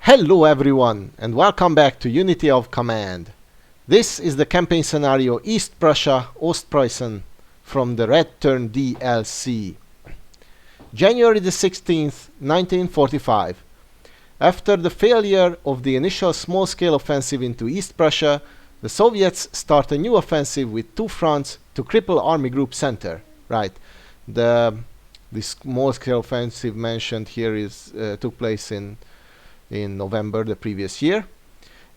Hello everyone and welcome back to Unity of Command. This is the campaign scenario East Prussia, Ostpreußen from the Red Turn DLC. January the 16th, 1945. After the failure of the initial small-scale offensive into East Prussia, the Soviets start a new offensive with two fronts to cripple Army Group Center. Right. The small-scale offensive mentioned here took place in November the previous year,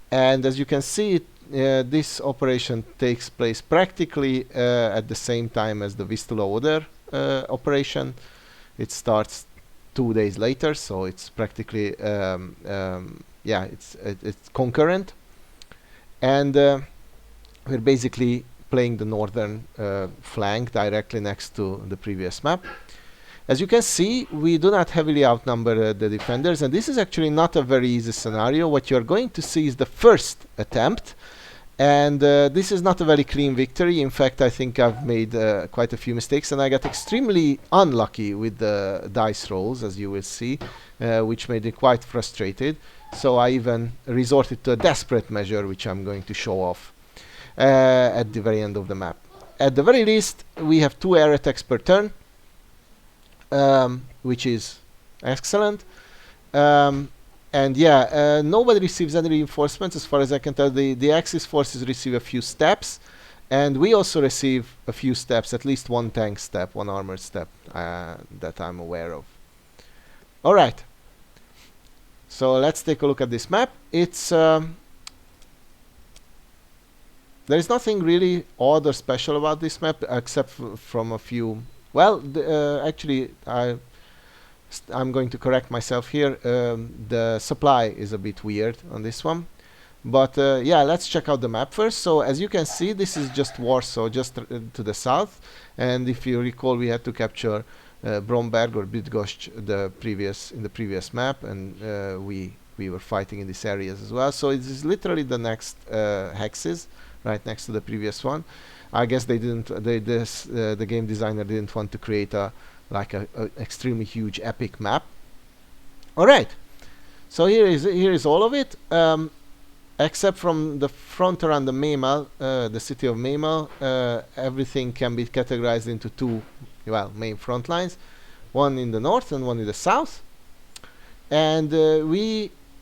and as you can see, this operation takes place practically at the same time as the Vistula Oder operation. It starts 2 days later, so it's practically it's concurrent, and we're basically playing the northern flank directly next to the previous map. As you can see, we do not heavily outnumber the defenders, and this is actually not a very easy scenario. What you're going to see is the first attempt, and this is not a very clean victory. In fact, I think I've made quite a few mistakes, and I got extremely unlucky with the dice rolls, as you will see, which made me quite frustrated. So I even resorted to a desperate measure, which I'm going to show off at the very end of the map. At the very least, we have 2 air attacks per turn, which is excellent. And yeah, nobody receives any reinforcements as far as I can tell. The Axis forces receive a few steps, and we also receive a few steps, at least 1 tank step, 1 armored step that I'm aware of. Alright, so let's take a look at this map. It's there is nothing really odd or special about this map except from a few. Well, actually, I'm going to correct myself here. The supply is a bit weird on this one. But yeah, let's check out the map first. So as you can see, this is just Warsaw, just to the south. And if you recall, we had to capture Bromberg or Bydgoszcz in the previous map, and we were fighting in these areas as well. So it is literally the next hexes, right next to the previous one. I guess they didn't. The game designer didn't want to create a extremely huge epic map. All right, so here is all of it, except from the front around the Memel, the city of Memel. Everything can be categorized into 2 main front lines, one in the north and one in the south. And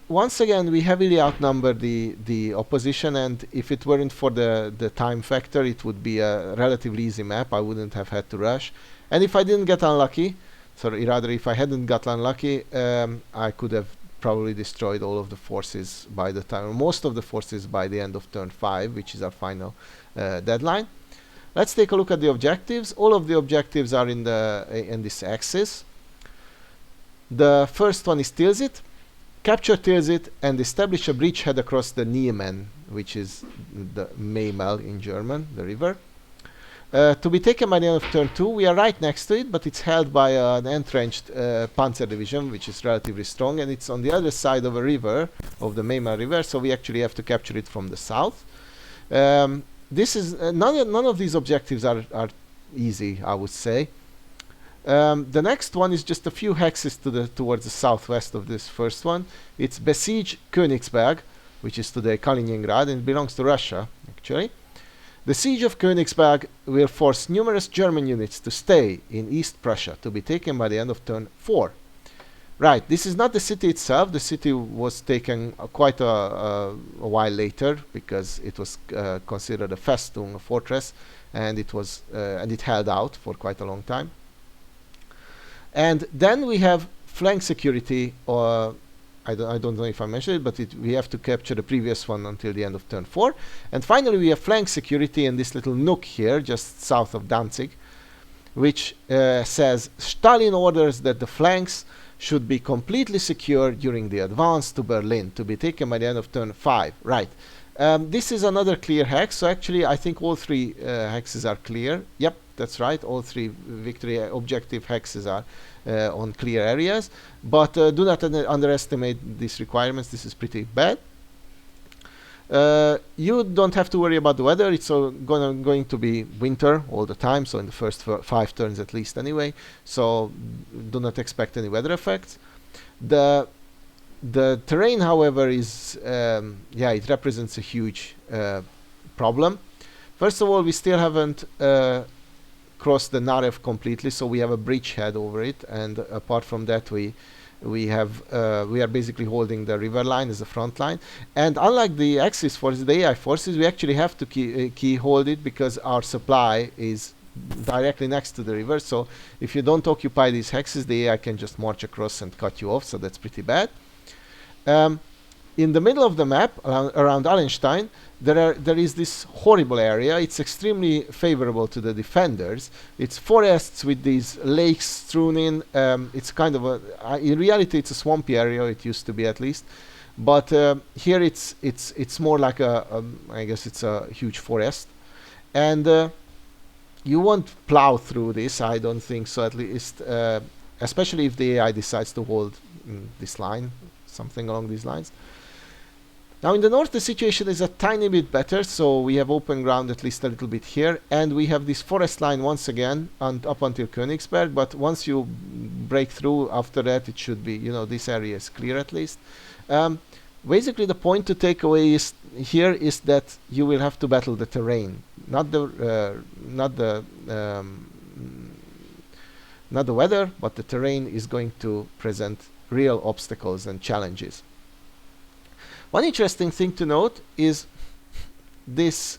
once again, we heavily outnumber the opposition, and if it weren't for the time factor, it would be a relatively easy map. I wouldn't have had to rush. And if I didn't get unlucky, if I hadn't got unlucky, I could have probably destroyed all of the forces by the time, or most of the forces by the end of turn 5, which is our final deadline. Let's take a look at the objectives. All of the objectives are in this axis. The first one is Tilsit. Capture Tilsit and establish a bridgehead across the Niemen, which is the Memel in German, the river. To be taken by the end of turn 2, we are right next to it, but it's held by an entrenched Panzer division, which is relatively strong, and it's on the other side of a river, of the Memel river, so we actually have to capture it from the south. This is none of these objectives are easy, I would say. The next one is just a few hexes towards the southwest of this first one. It's Besiege Königsberg, which is today Kaliningrad, and it belongs to Russia, actually. The siege of Königsberg will force numerous German units to stay in East Prussia, to be taken by the end of turn 4. Right, this is not the city itself. The city was taken quite a while later, because it was considered a Festung, a fortress, and it held out for quite a long time. And then we have flank security, or I don't know if I mentioned it, but we have to capture the previous one until the end of turn 4. And finally, we have flank security in this little nook here, just south of Danzig, which says Stalin orders that the flanks should be completely secure during the advance to Berlin, to be taken by the end of turn 5. Right. This is another clear hex, so actually I think all 3 hexes are clear. Yep, that's right, all 3 victory objective hexes are on clear areas, but do not underestimate these requirements. This is pretty bad. You don't have to worry about the weather. It's going to be winter all the time, so in the first 5 turns at least anyway, so do not expect any weather effects. The The terrain, however, is yeah, it represents a huge problem. First of all, we still haven't crossed the Narev completely, so we have a bridgehead over it, and apart from that, we are basically holding the river line as a front line. And unlike the Axis forces, the AI forces, we actually have to key hold it because our supply is directly next to the river. So if you don't occupy these hexes, the AI can just march across and cut you off. So that's pretty bad. In the middle of the map, around Allenstein, there is this horrible area. It's extremely favorable to the defenders. It's forests with these lakes strewn in. It's kind of in reality, it's a swampy area. It used to be, at least, but here it's more like I guess it's a huge forest, and you won't plow through this. I don't think so. At least, especially if the AI decides to hold this line, something along these lines. Now in the north, the situation is a tiny bit better, so we have open ground at least a little bit here, and we have this forest line once again up until Königsberg, but once you break through, after that it should be, this area is clear at least. Basically the point to take away here is that you will have to battle the terrain, not the weather, but the terrain is going to present real obstacles and challenges. One interesting thing to note is this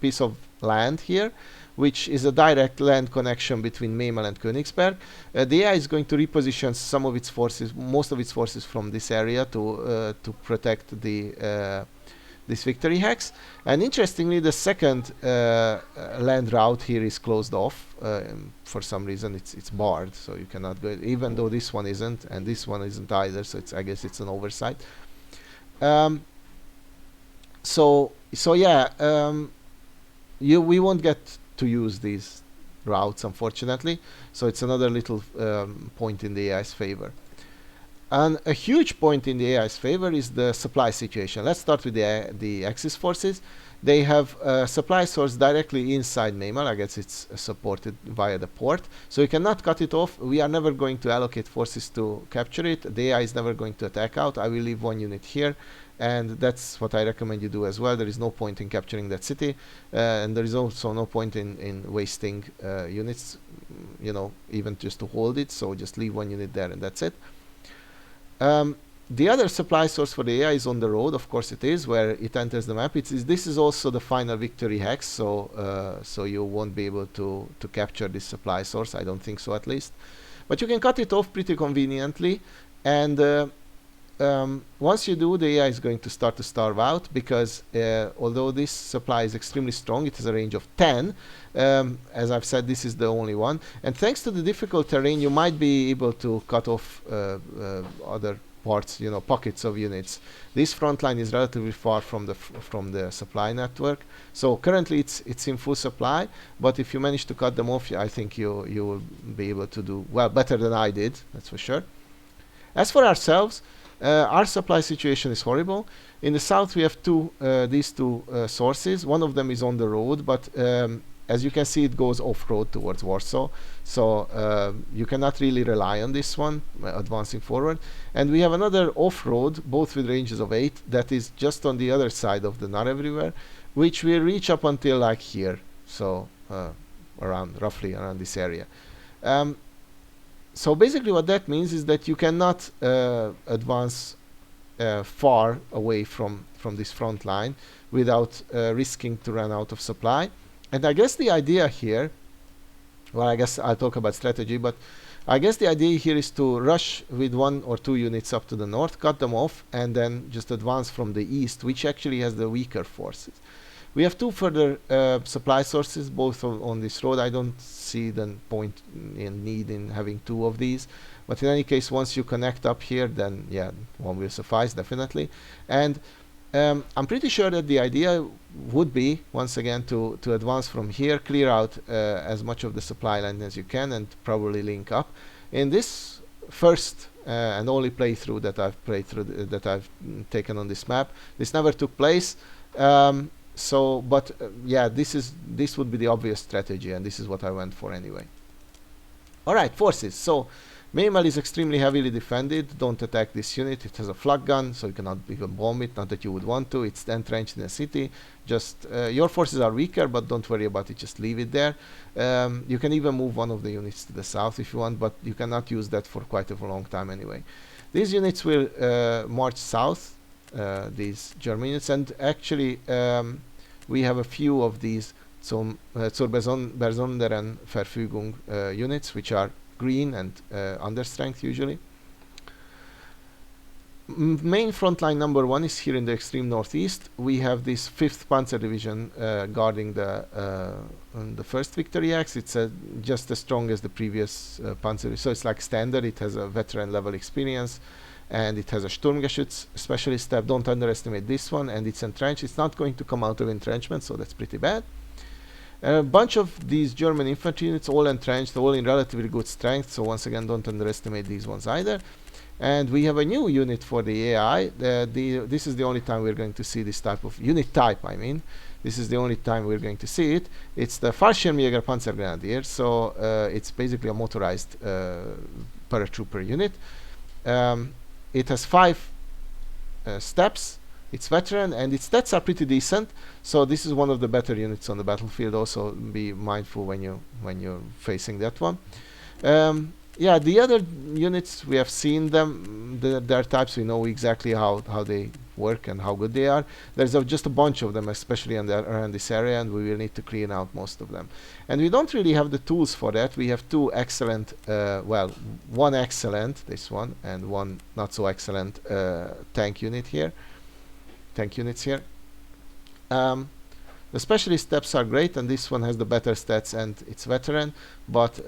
piece of land here, which is a direct land connection between Memel and Königsberg. The AI is going to reposition some of its forces, most of its forces, from this area to protect this victory hex. And interestingly, the second land route here is closed off. For some reason, it's barred, so you cannot go, even though this one isn't, and this one isn't either. So I guess it's an oversight. So yeah, we won't get to use these routes, unfortunately. So it's another little point in the AI's favor. And a huge point in the AI's favor is the supply situation. Let's start with the Axis forces. They have a supply source directly inside Memel. I guess it's supported via the port. So you cannot cut it off. We are never going to allocate forces to capture it. The AI is never going to attack out. I will leave one unit here, and that's what I recommend you do as well. There is no point in capturing that city, and there is also no point in wasting units, even just to hold it. So just leave one unit there, and that's it. The other supply source for the AI is on the road. Of course it is, where it enters the map. This is also the final victory hex, so you won't be able to capture this supply source. I don't think so, at least. But you can cut it off pretty conveniently, and once you do, the AI is going to start to starve out, because although this supply is extremely strong, it has a range of 10. As I've said, this is the only one, and thanks to the difficult terrain, you might be able to cut off other parts, pockets of units. This front line is relatively far from the supply network, so currently it's in full supply. But if you manage to cut them off, I think you will be able to do well, better than I did, that's for sure. As for ourselves, our supply situation is horrible. In the south, we have these two sources. One of them is on the road, but as you can see, it goes off-road towards Warsaw, so you cannot really rely on this one advancing forward. And we have another off-road, both with ranges of 8, that is just on the other side of the Narev River, which will reach up until like here, so roughly around this area. So basically what that means is that you cannot advance far away from this front line without risking to run out of supply. And I guess the idea here, well, I guess I'll talk about strategy, but I guess the idea here is to rush with 1 or 2 units up to the north, cut them off, and then just advance from the east, which actually has the weaker forces. We have 2 further supply sources, both on this road. I don't see the point in need in having 2 of these, but in any case, once you connect up here, then yeah, one will suffice, definitely. And I'm pretty sure that the idea would be, once again, to advance from here, clear out as much of the supply line as you can, and probably link up. In this first and only playthrough that I've played through, that I've taken on this map, this never took place. But yeah, this would be the obvious strategy, and this is what I went for anyway. All right, forces. So Minimal is extremely heavily defended. Don't attack this unit. It has a flak gun, so you cannot even bomb it. Not that you would want to. It's entrenched in a city. Just your forces are weaker, but don't worry about it. Just leave it there. You can even move one of the units to the south if you want, but you cannot use that for quite a long time anyway. These units will march south. These German units, and actually we have a few of these zur besonderen Verfügung units, which are green and under strength usually. Main front line number 1 is here in the extreme northeast. We have this 5th Panzer Division guarding the 1st Victory Axe. It's just as strong as the previous Panzer, so it's like standard. It has a veteran level experience, and it has a Sturmgeschütz specialist step. Don't underestimate this one, and it's entrenched. It's not going to come out of entrenchment, so that's pretty bad. A bunch of these German infantry units, all entrenched, all in relatively good strength, so once again don't underestimate these ones either. And we have a new unit for the AI. This is the only time we're going to see this type of unit type, I mean. This is the only time we're going to see it. It's the Fallschirmjäger Panzergrenadier, so it's basically a motorized paratrooper unit. It has 5 steps. It's veteran, and its stats are pretty decent, so this is one of the better units on the battlefield. Also be mindful when you're facing that one. Yeah, the other units, we have seen them, their types, we know exactly how they work and how good they are. There's just a bunch of them, especially around this area, and we will need to clean out most of them. And we don't really have the tools for that. We have 2 excellent, well, one excellent, this one, and one not so excellent tank units here. The specialist steps are great, and this one has the better stats, and it's veteran, but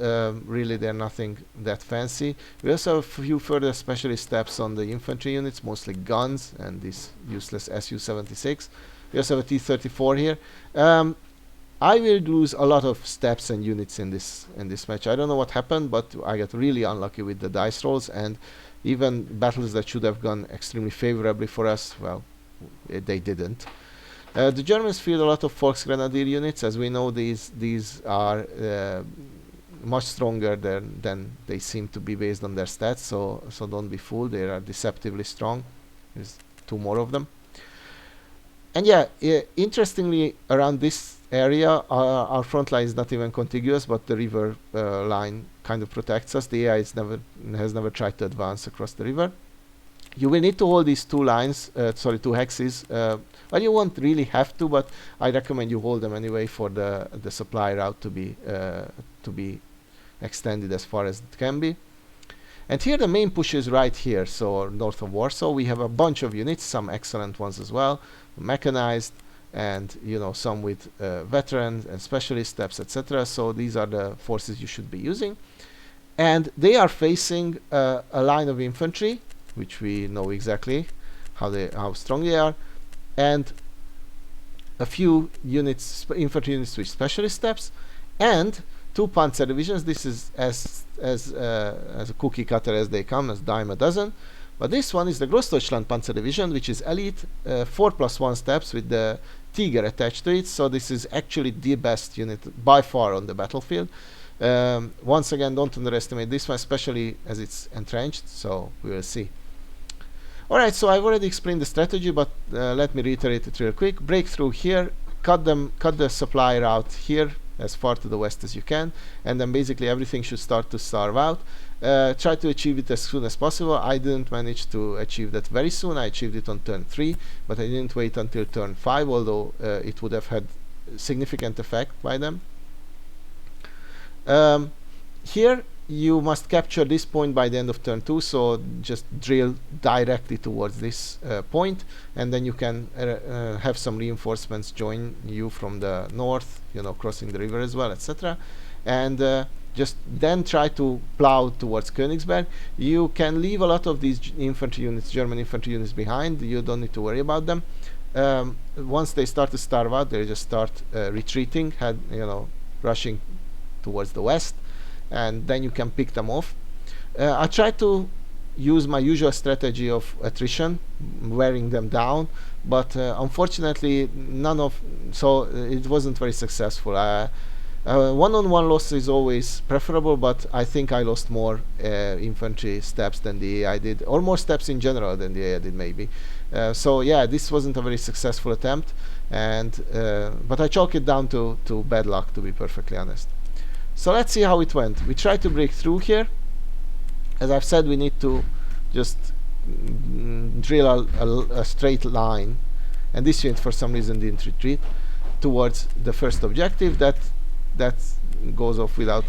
really they're nothing that fancy. We also have a few further specialist steps on the infantry units, mostly guns and this useless Su-76. We also have a T-34 here. I will lose a lot of steps and units in this match. I don't know what happened, but I got really unlucky with the dice rolls, and even battles that should have gone extremely favorably for us, well, they didn't. The Germans field a lot of Volksgrenadier units. As we know, these are much stronger than they seem to be based on their stats, so don't be fooled. They are deceptively strong. There's 2 more of them. And yeah, interestingly, around this area, our front line is not even contiguous, but the river line kind of protects us. The AI has never tried to advance across the river. You will need to hold these 2 lines, 2 hexes. Well, you won't really have to, but I recommend you hold them anyway for the supply route to be extended as far as it can be. And here the main push is right here, so north of Warsaw. We have a bunch of units, some excellent ones as well, mechanized, and some with veterans and specialist steps, etc. So these are the forces you should be using, and they are facing a line of infantry, which we know exactly how strong they are, and a few units, infantry units with specialist steps, and 2 Panzer divisions. This is as a cookie cutter as they come, as dime a dozen. But this one is the Grossdeutschland Panzer Division, which is elite, 4+1 steps with the Tiger attached to it. So this is actually the best unit by far on the battlefield. Once again, don't underestimate this one, especially as it's entrenched. So we will see. Alright, so I've already explained the strategy, but let me reiterate it real quick. Break through here, cut the supply route here as far to the west as you can, and then basically everything should start to starve out. Try to achieve it as soon as possible. I didn't manage to achieve that very soon. I achieved it on turn 3, but I didn't wait until turn 5, although it would have had significant effect by them. Here you must capture this point by the end of turn 2, so just drill directly towards this point, and then you can have some reinforcements join you from the north, crossing the river as well, etc. And just then try to plow towards Königsberg. You can leave a lot of these infantry units, German infantry units, behind. You don't need to worry about them. Once they start to starve out, they just start retreating, rushing towards the west, and then you can pick them off. I try to use my usual strategy of attrition, wearing them down, but unfortunately it wasn't very successful. One-on-one loss is always preferable, but I think I lost more infantry steps than the AI did, or more steps in general than the AI did, maybe. So yeah, this wasn't a very successful attempt, and but I chalk it down to bad luck, to be perfectly honest. So let's see how it went. We tried to break through here. As I've said, we need to just drill a straight line, and this unit for some reason didn't retreat towards the first objective. That goes off without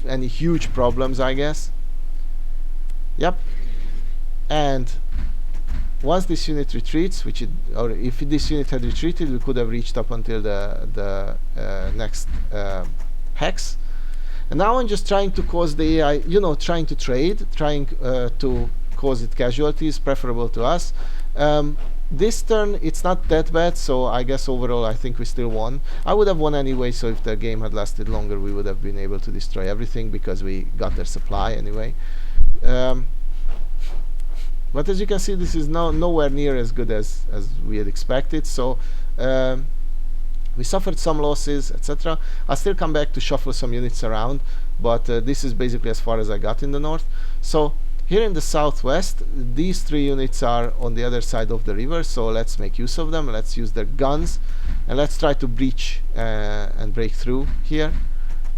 any huge problems, I guess. Yep. And once this unit retreats, or if this unit had retreated, we could have reached up until the next hex. And now I'm just trying to cause the AI, trying to trade, trying to cause it casualties, preferable to us. This turn, it's not that bad, so I guess overall I think we still won. I would have won anyway, so if the game had lasted longer, we would have been able to destroy everything, because we got their supply anyway. But as you can see, this is nowhere near as good as we had expected, so we suffered some losses, etc. I'll still come back to shuffle some units around, but this is basically as far as I got in the north. So here in the southwest, these 3 units are on the other side of the river, so let's make use of them. Let's use their guns, and let's try to breach and break through here.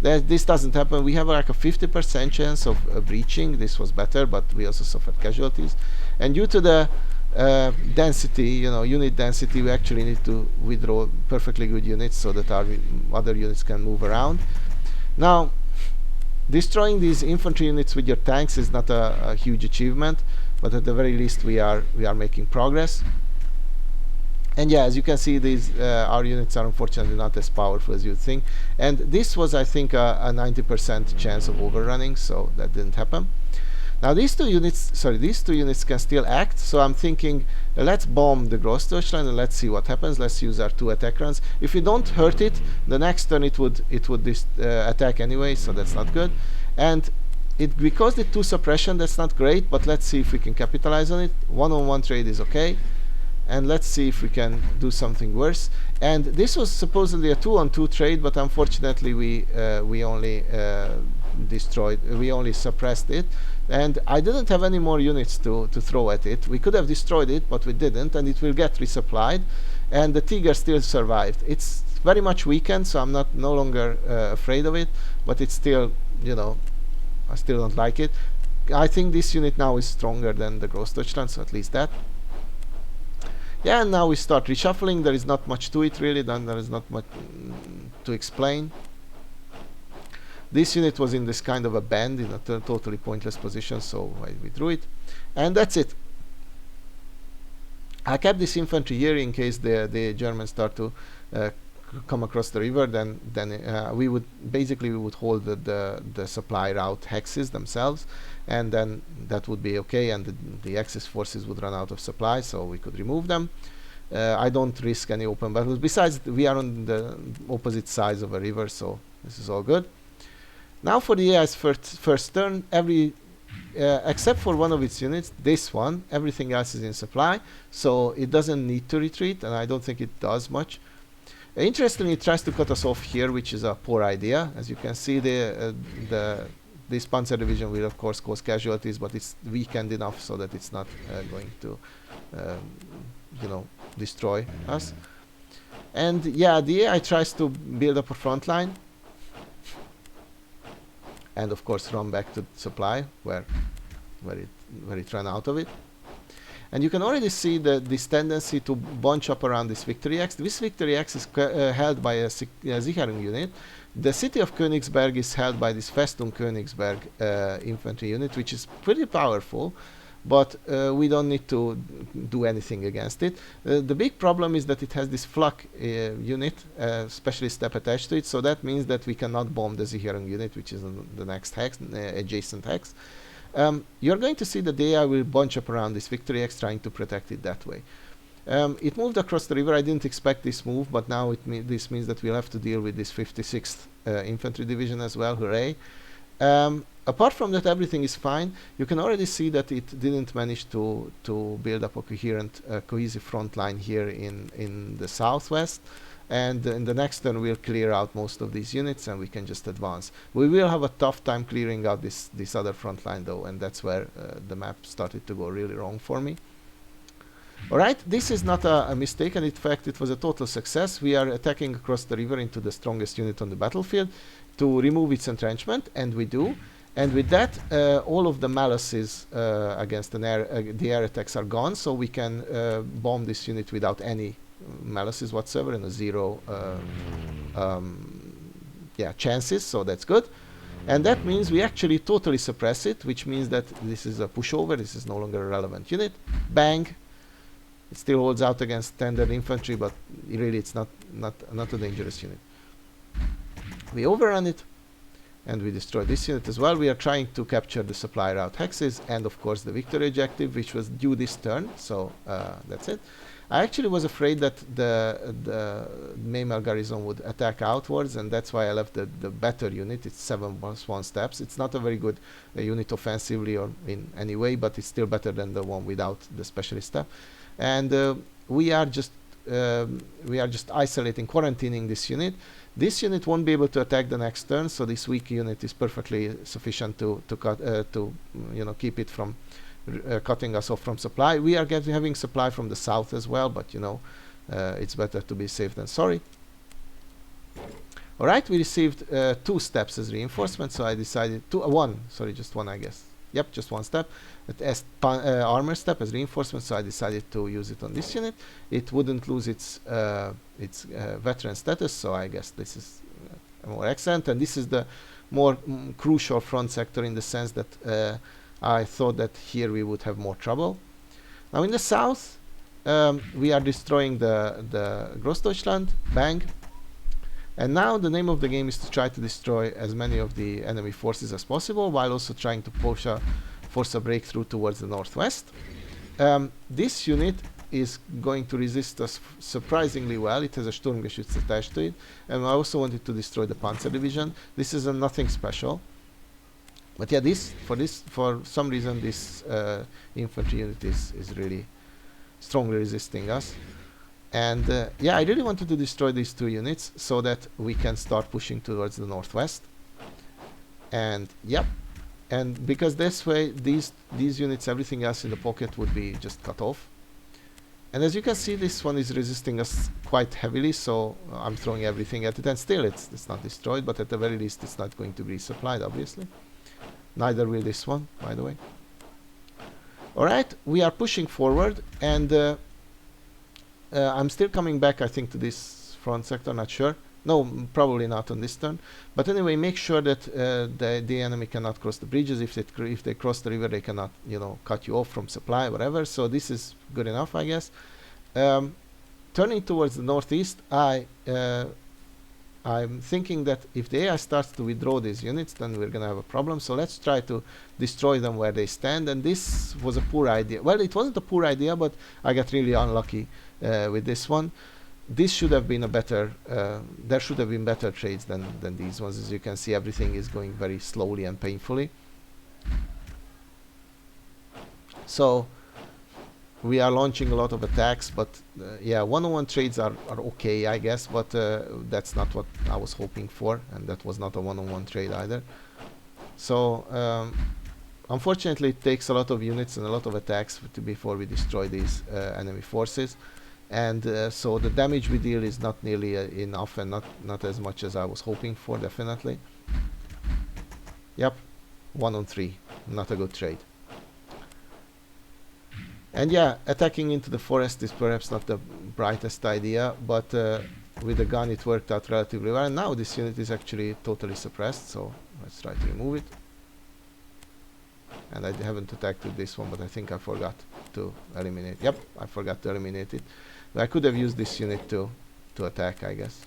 This doesn't happen. We have like a 50% chance of breaching. This was better, but we also suffered casualties. And due to the density, unit density, we actually need to withdraw perfectly good units so that our other units can move around. Now, destroying these infantry units with your tanks is not a huge achievement, but at the very least we are making progress. And yeah, as you can see, these our units are unfortunately not as powerful as you'd think. And this was, I think, a 90% chance of overrunning, so that didn't happen. Now these two units can still act, so I'm thinking, let's bomb the Großdeutschland and let's see what happens. Let's use our 2 attack runs. If we don't hurt it, the next turn it would attack anyway, so that's not good. And we caused it 2 suppression, that's not great, but let's see if we can capitalize on it. One-on-one trade is okay, and let's see if we can do something worse. And this was supposedly a 2-on-2 trade, but unfortunately we only suppressed it, and I didn't have any more units to throw at it. We could have destroyed it, but we didn't, and it will get resupplied. And the Tiger still survived. It's very much weakened, so I'm no longer afraid of it, but it's still, I still don't like it. I think this unit now is stronger than the Großdeutschland, so at least that. Yeah, and now we start reshuffling. There is not much to it really, then there is not much to explain. This unit was in this kind of a bend, in a totally pointless position, so I withdrew it. And that's it. I kept this infantry here in case the Germans start to come across the river. Then we would hold the supply route hexes themselves, and then that would be okay, and the Axis forces would run out of supply, so we could remove them. I don't risk any open battles. Besides, we are on the opposite sides of a river, so this is all good. Now for the AI's first turn, except for one of its units, this one, everything else is in supply, so it doesn't need to retreat, and I don't think it does much. Interestingly, it tries to cut us off here, which is a poor idea. As you can see, this Panzer division will of course cause casualties, but it's weakened enough so that it's not going to, destroy us. And yeah, the AI tries to build up a front line, and of course run back to supply where it ran out of it. And you can already see this tendency to bunch up around this Victory Axe. This Victory Axe is held by a Sicherung unit. The city of Königsberg is held by this Festung Königsberg infantry unit, which is pretty powerful, but we don't need to do anything against it. The big problem is that it has this flak unit, specially step attached to it, so that means that we cannot bomb the Sicherung unit, which is on the next hex, adjacent hex. You're going to see that the AI will bunch up around this Victory Axe, trying to protect it that way. It moved across the river. I didn't expect this move, but now this means that we'll have to deal with this 56th Infantry Division as well. Hooray! Apart from that, everything is fine. You can already see that it didn't manage to build up a cohesive front line here in the southwest. and in the next turn we'll clear out most of these units and we can just advance. We will have a tough time clearing out this other front line though, and that's where the map started to go really wrong for me. Alright, this is not a mistake, and in fact it was a total success. We are attacking across the river into the strongest unit on the battlefield to remove its entrenchment, and we do. And with that, all of the malices against the air attacks are gone, so we can bomb this unit without any malices whatsoever, and a zero chances, so that's good. And that means we actually totally suppress it, which means that this is a pushover, this is no longer a relevant unit. Bang! It still holds out against standard infantry, but really it's not a dangerous unit. We overrun it, and we destroy this unit as well. We are trying to capture the supply route hexes, and of course the victory objective, which was due this turn, so that's it. I actually was afraid that the Memel garrison would attack outwards, and that's why I left the better unit. It's 7+1 steps. It's not a very good unit offensively or in any way, but it's still better than the one without the specialist step. And we are just isolating, quarantining this unit. This unit won't be able to attack the next turn, so this weak unit is perfectly sufficient to keep it from cutting us off from supply. We are having supply from the south as well, but it's better to be safe than sorry. Alright, we received 2 steps as reinforcement, so I decided just one I guess. Yep, just 1 step. As armor step as reinforcement, so I decided to use it on this unit. It wouldn't lose its veteran status, so I guess this is more excellent. And this is the more crucial front sector in the sense that I thought that here we would have more trouble. Now in the south, we are destroying the Großdeutschland. Bang. And now the name of the game is to try to destroy as many of the enemy forces as possible, while also trying to force a breakthrough towards the northwest. This unit is going to resist us surprisingly well. It has a Sturmgeschütz attached to it, and I also wanted to destroy the Panzer division. This is nothing special, but yeah, for some reason this infantry unit is really strongly resisting us. And yeah, I really wanted to destroy these 2 units so that we can start pushing towards the northwest. And yep, and because this way these units, everything else in the pocket would be just cut off. And as you can see, this one is resisting us quite heavily, so I'm throwing everything at it, and still it's not destroyed, but at the very least it's not going to be supplied, obviously. Neither will this one, by the way. Alright, we are pushing forward, and I'm still coming back, I think, to this front sector, not sure. No, probably not on this turn. But anyway, make sure that the enemy cannot cross the bridges. If they cross the river, they cannot, cut you off from supply, whatever. So this is good enough, I guess. Turning towards the northeast, I'm thinking that if the AI starts to withdraw these units, then we're gonna have a problem. So let's try to destroy them where they stand. And this was a poor idea. Well, it wasn't a poor idea, but I got really unlucky with this one. This should have been a better, there should have been better trades than these ones. As you can see, everything is going very slowly and painfully. So we are launching a lot of attacks, but yeah, one-on-one trades are okay, I guess, but that's not what I was hoping for, and that was not a one-on-one trade either. So unfortunately, it takes a lot of units and a lot of attacks before we destroy these enemy forces. And so the damage we deal is not nearly enough, and not as much as I was hoping for, definitely. Yep, 1-on-3, not a good trade. And yeah, attacking into the forest is perhaps not the brightest idea, but with the gun it worked out relatively well. And now this unit is actually totally suppressed, so let's try to remove it. And I haven't attacked with this one, but I think I forgot to eliminate. Yep, I forgot to eliminate it. I could have used this unit to attack, I guess.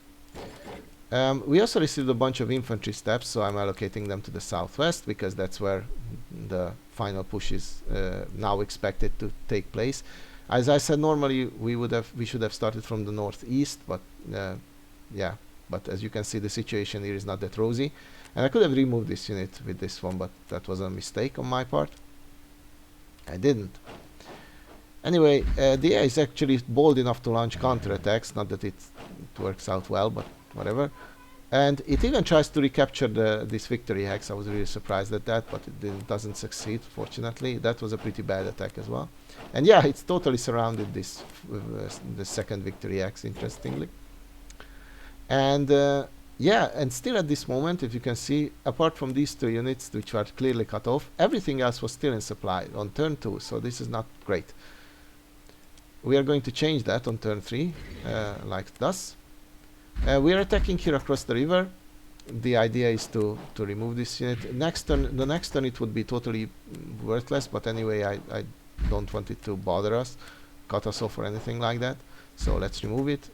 We also received a bunch of infantry steps, so I'm allocating them to the southwest, because that's where the final push is now expected to take place. As I said, normally we should have started from the northeast, but yeah, but as you can see, the situation here is not that rosy. And I could have removed this unit with this one, but that was a mistake on my part. I didn't. Anyway, the AI is actually bold enough to launch counterattacks. Not that it works out well, but whatever. And it even tries to recapture this victory hex. I was really surprised at that, but it doesn't succeed, fortunately. That was a pretty bad attack as well. And yeah, it's totally surrounded the second victory hex, interestingly. And yeah, and still at this moment, if you can see, apart from these two units, which were clearly cut off, everything else was still in supply on turn 2, so this is not great. We are going to change that on turn 3, like thus. We are attacking here across the river. The idea is to remove this unit. The next turn it would be totally worthless, but anyway, I don't want it to bother us, cut us off or anything like that. So let's remove it.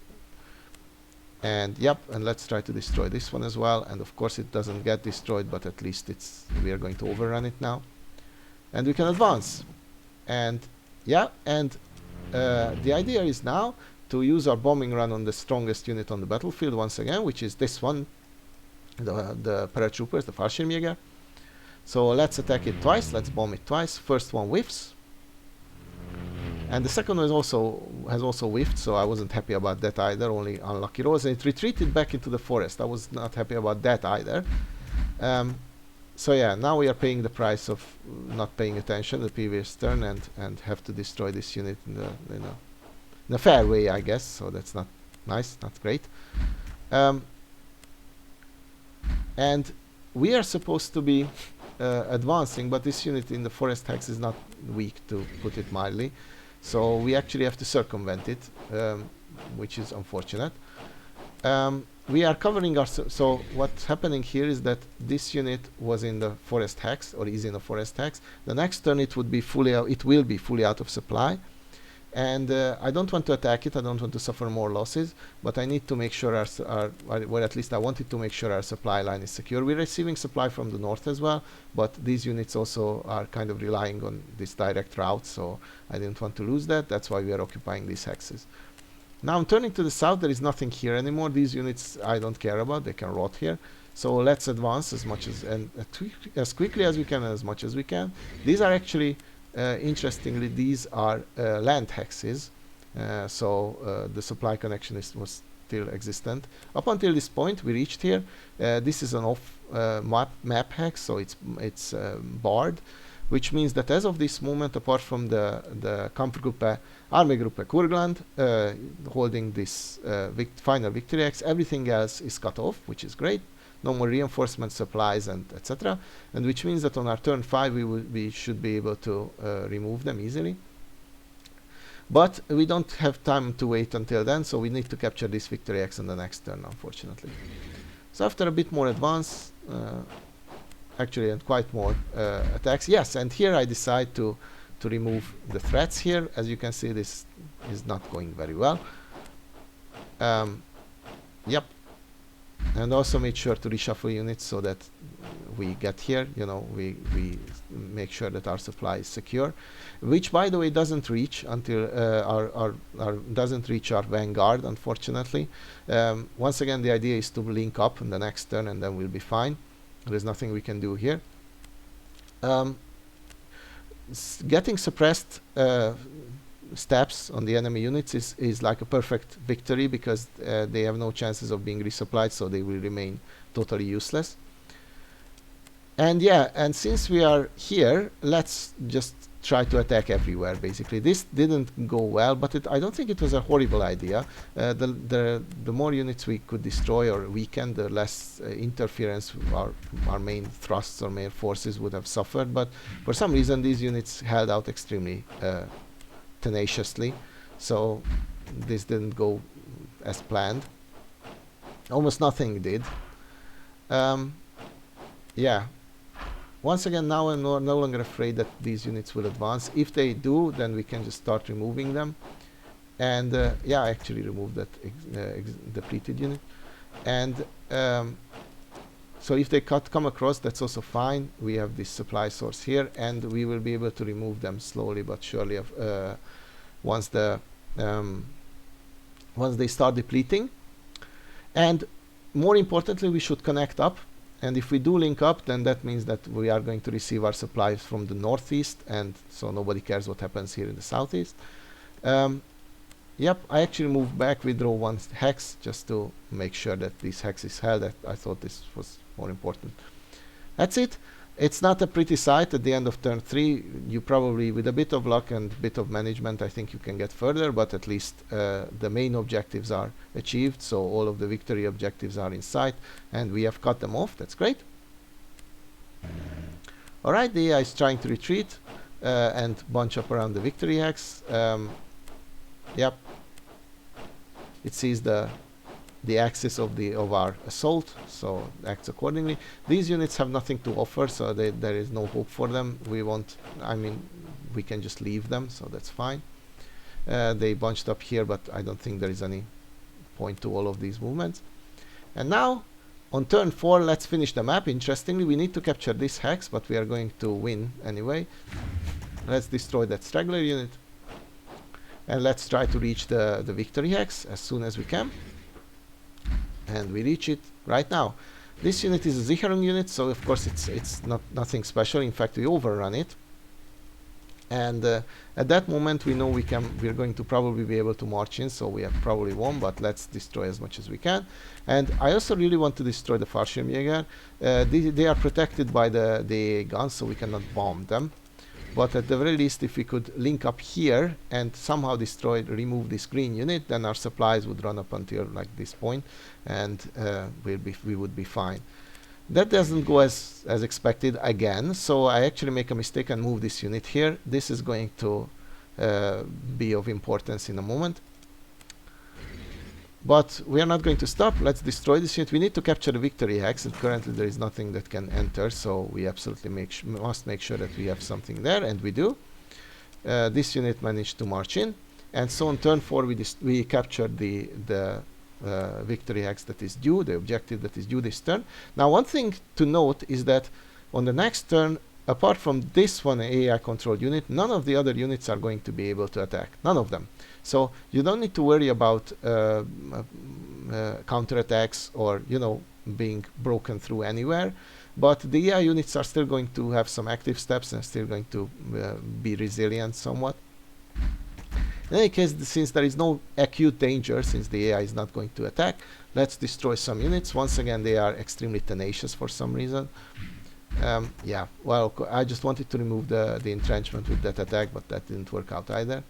And yep, and let's try to destroy this one as well. And of course it doesn't get destroyed, but at least we are going to overrun it now. And we can advance. And yeah, and the idea is now to use our bombing run on the strongest unit on the battlefield once again, which is this one, the paratroopers, the Fallschirmjäger. So let's attack it twice, let's bomb it twice. First one whiffs. And the second one has also whiffed, so I wasn't happy about that either, only unlucky rolls. And it retreated back into the forest. I was not happy about that either. So yeah, now we are paying the price of not paying attention the previous turn and have to destroy this unit in a fair way, I guess. So that's not nice, not great. And we are supposed to be advancing, but this unit in the forest hex is not weak, to put it mildly. So we actually have to circumvent it, which is unfortunate. We are covering our... So what's happening here is that this unit was in the forest hex, or is in the forest hex. The next turn it would be it will be fully out of supply. And I don't want to attack it, I don't want to suffer more losses, but I need to make sure well, at least I wanted to make sure our supply line is secure. We're receiving supply from the north as well, but these units also are kind of relying on this direct route, so I didn't want to lose that. That's why we are occupying these hexes. Now I'm turning to the south. There is nothing here anymore. These units I don't care about, they can rot here. So let's advance as much as quickly as we can, and as much as we can. These are actually... interestingly, these are land hexes, so the supply connection was still existent. Up until this point, we reached here. This is an off map hex, so it's barred, which means that as of this moment, apart from the Kampfgruppe, Armeegruppe Kurgland holding this final victory hex, everything else is cut off, which is great. No more reinforcement supplies and etc. And which means that on our turn 5 we should be able to remove them easily. But we don't have time to wait until then, so we need to capture this victory X on the next turn, unfortunately. So after a bit more advance, actually, and quite more attacks, yes, and here I decide to remove the threats here. As you can see, this is not going very well. Yep. And also made sure to reshuffle units so that we get here, we make sure that our supply is secure, which by the way doesn't reach until doesn't reach our vanguard, unfortunately. Once again, the idea is to link up in the next turn and then we'll be fine. There's nothing we can do here. Getting suppressed steps on the enemy units is like a perfect victory, because they have no chances of being resupplied, so they will remain totally useless. And yeah, and since we are here, let's just try to attack everywhere, basically. This didn't go well, but I don't think it was a horrible idea. The more units we could destroy or weaken, the less interference our main thrusts or main forces would have suffered. But for some reason, these units held out extremely tenaciously, so this didn't go as planned. Almost nothing did. Yeah, once again, now I'm no longer afraid that these units will advance. If they do, then we can just start removing them. And yeah, I actually removed that depleted unit. And so if they come across, that's also fine. We have this supply source here, and we will be able to remove them slowly but surely once they start depleting. And more importantly, we should connect up. And if we do link up, then that means that we are going to receive our supplies from the northeast, and so nobody cares what happens here in the southeast. Um, yep, I actually moved back, withdraw one hex just to make sure that this hex is held. I thought this was more important. That's it. It's not a pretty sight at the end of turn 3. You probably, with a bit of luck and a bit of management, I think you can get further, but at least the main objectives are achieved, so all of the victory objectives are in sight, and we have cut them off. That's great. Alright, the AI is trying to retreat and bunch up around the victory hex. Yep. It sees the axis of our assault, so acts accordingly. These units have nothing to offer, so there is no hope for them. We can just leave them, so that's fine. They bunched up here, but I don't think there is any point to all of these movements. And now, on turn 4, let's finish the map. Interestingly, we need to capture this hex, but we are going to win anyway. Let's destroy that straggler unit. And let's try to reach the victory hex as soon as we can. And we reach it right now. This unit is a Sicherung unit, so of course it's nothing special. In fact, we overrun it. And at that moment, we know we're going to probably be able to march in, so we have probably won, but let's destroy as much as we can. And I also really want to destroy the Fallschirmjäger. They are protected by the guns, so we cannot bomb them. But at the very least, if we could link up here and somehow remove this green unit, then our supplies would run up until like this point, and we would be fine. That doesn't go as expected again, so I actually make a mistake and move this unit here. This is going to be of importance in a moment. But we are not going to stop. Let's destroy this unit. We need to capture the victory hex, and currently there is nothing that can enter, so we absolutely must make sure that we have something there, and we do. This unit managed to march in, and so on turn 4 we captured the victory hex that is due, the objective that is due this turn. Now, one thing to note is that on the next turn, apart from this one AI controlled unit, none of the other units are going to be able to attack. None of them. So you don't need to worry about counterattacks or being broken through anywhere. But the AI units are still going to have some active steps and still going to be resilient somewhat. In any case, since there is no acute danger, since the AI is not going to attack, let's destroy some units. Once again, they are extremely tenacious for some reason. Yeah, well, I just wanted to remove the entrenchment with that attack, but that didn't work out either.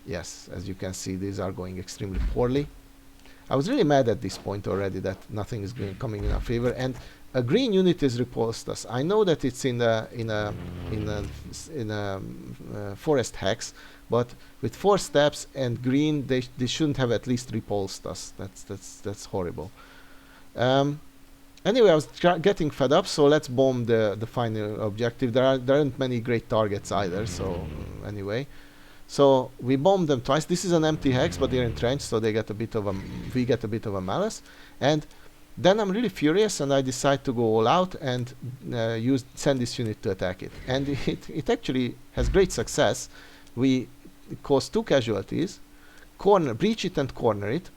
Yes, as you can see, these are going extremely poorly. I was really mad at this point already that nothing is coming in our favor, and a green unit is repulsed us. I know that it's in a forest hex, but with 4 steps and green, they shouldn't have at least repulsed us. That's horrible. Anyway, I was getting fed up, so let's bomb the final objective. There aren't many great targets either, so anyway. So we bombed them twice. This is an empty hex, but they're entrenched, so we get a bit of a malice. And then I'm really furious, and I decide to go all out and send this unit to attack it. And it actually has great success. We cause 2 casualties, breach it and corner it.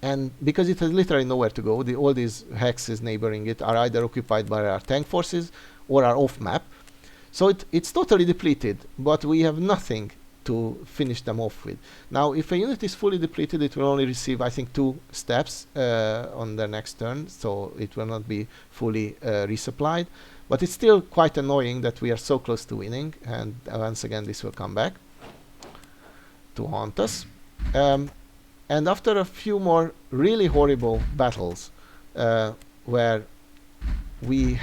And because it has literally nowhere to go, all these hexes neighboring it are either occupied by our tank forces or are off map. So it's totally depleted, but we have nothing to finish them off with. Now, if a unit is fully depleted, it will only receive, I think, 2 steps on the next turn, so it will not be fully resupplied. But it's still quite annoying that we are so close to winning, and once again this will come back to haunt us. And after a few more really horrible battles, where we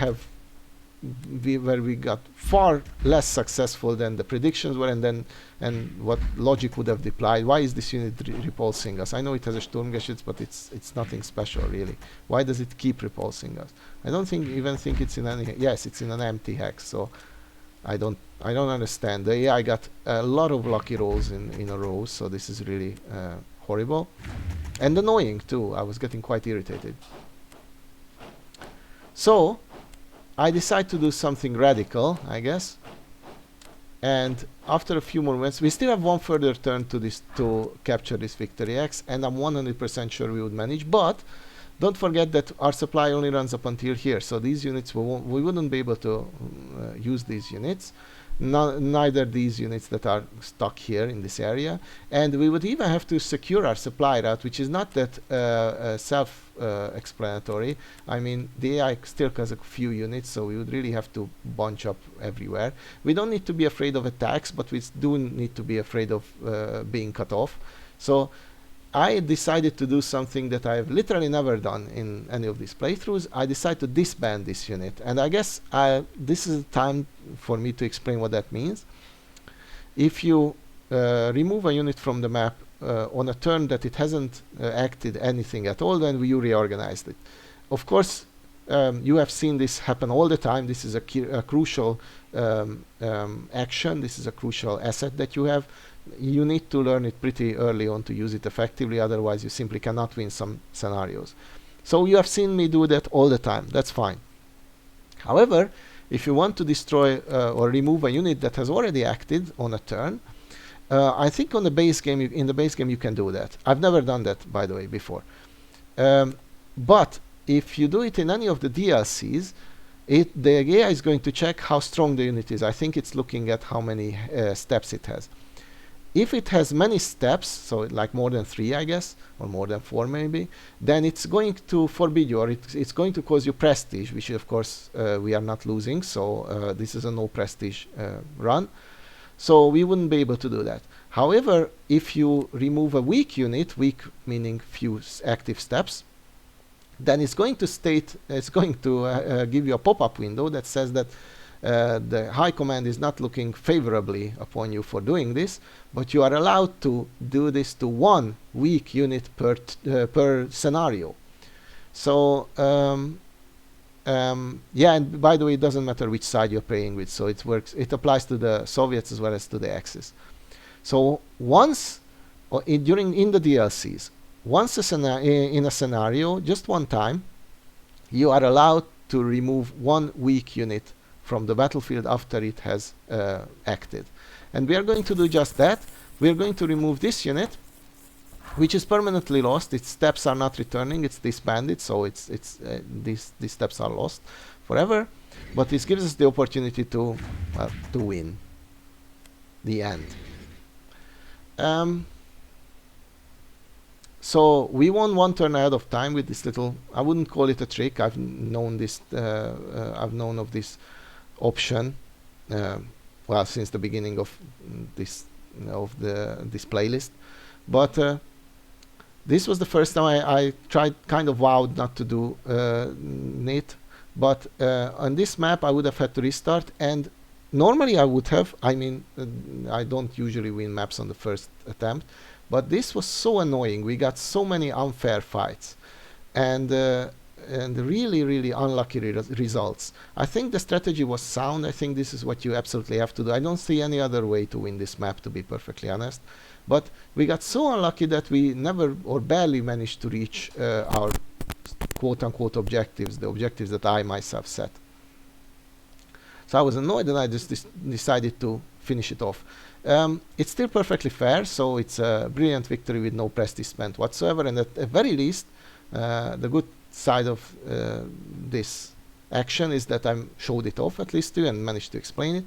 got far less successful than the predictions were, and what logic would have applied. Why is this unit repulsing us? I know it has a Sturmgeschütz, but it's nothing special really. Why does it keep repulsing us? I don't even think it's in any. Yes, it's in an empty hex. So I don't understand. The AI got a lot of lucky rolls in a row, so this is really horrible and annoying too. I was getting quite irritated. So I decide to do something radical, I guess. And after a few more minutes, we still have 1 further turn to capture this victory X, and I'm 100% sure we would manage. But don't forget that our supply only runs up until here, so these units we wouldn't be able to use these units. neither these units that are stuck here in this area. And we would even have to secure our supply route, which is not that self-explanatory. I mean, the AI still has a few units, so we would really have to bunch up everywhere. We don't need to be afraid of attacks, but we do need to be afraid of being cut off. So I decided to do something that I've literally never done in any of these playthroughs. I decided to disband this unit, and I guess this is the time for me to explain what that means. If you remove a unit from the map on a turn that it hasn't acted anything at all, then you reorganized it. Of course, you have seen this happen all the time. This is a crucial action. This is a crucial asset that you have. You need to learn it pretty early on to use it effectively, otherwise you simply cannot win some scenarios. So you have seen me do that all the time. That's fine. However, if you want to destroy or remove a unit that has already acted on a turn, I think on the base game, in the base game you can do that. I've never done that, by the way, before. But if you do it in any of the DLCs, the AI is going to check how strong the unit is. I think it's looking at how many steps it has. If it has many steps, so like more than 3, I guess, or more than 4 maybe, then it's going to forbid you, or it's going to cause you prestige, which of course we are not losing, so this is a no prestige run. So we wouldn't be able to do that. However, if you remove a weak unit, weak meaning few active steps, then it's going to give you a pop-up window that says that the high command is not looking favorably upon you for doing this, but you are allowed to do this to 1 weak unit per scenario. So yeah, and by the way, it doesn't matter which side you're playing with, so it works. It applies to the Soviets as well as to the Axis. So once in the DLCs, once in a scenario, just one time, you are allowed to remove 1 weak unit from the battlefield after it has acted. And we are going to do just that. We are going to remove this unit, which is permanently lost. Its steps are not returning. It's disbanded, so these steps are lost forever. But this gives us the opportunity to win the end. So we won 1 turn ahead of time with this little. I wouldn't call it a trick. I've known this. I've known of this option well since the beginning of this this playlist, but this was the first time I tried, kind of vowed not to do it, but on this map I would have had to restart, and normally I would have. I mean, I don't usually win maps on the first attempt, but this was so annoying. We got so many unfair fights, and really unlucky results. I think the strategy was sound. I think this is what you absolutely have to do. I don't see any other way to win this map, to be perfectly honest. But we got so unlucky that we never or barely managed to reach our quote-unquote objectives, the objectives that I myself set. So I was annoyed, and I just decided to finish it off. It's still perfectly fair, so it's a brilliant victory with no prestige spent whatsoever, and at the very least, the good side of this action is that I showed it off at least to you and managed to explain it.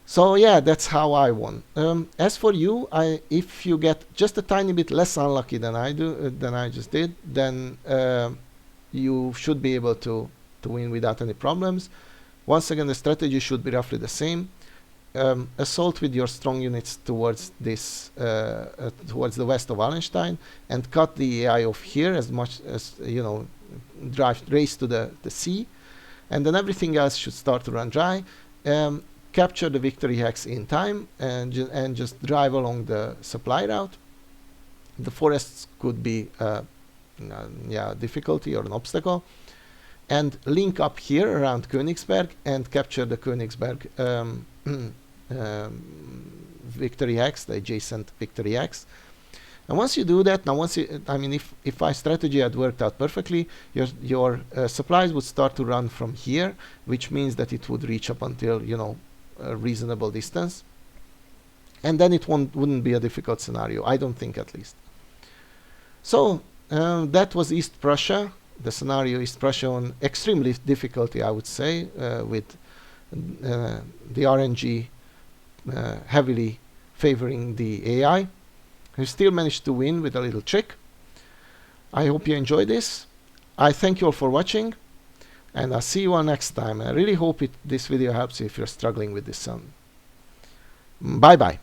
So yeah, that's how I won. As for you, if you get just a tiny bit less unlucky than I just did, then you should be able to win without any problems. Once again, the strategy should be roughly the same. Assault with your strong units towards this towards the west of Wallenstein, and cut the AI off here as much as you know. Race to the sea, and then everything else should start to run dry. Capture the victory hex in time, and just drive along the supply route. The forests could be yeah, difficulty or an obstacle, and link up here around Königsberg and capture the Königsberg victory hex, the adjacent victory hex. And once you do that, now I mean, if my strategy had worked out perfectly, your supplies would start to run from here, which means that it would reach up until, you know, a reasonable distance, and then it wouldn't be a difficult scenario, I don't think, at least. So that was East Prussia, the scenario East Prussia on extremely difficulty, I would say, with the RNG heavily favoring the AI. He still managed to win with a little trick. I hope you enjoyed this. I thank you all for watching, and I'll see you all next time. I really hope this video helps you if you're struggling with this. Bye bye.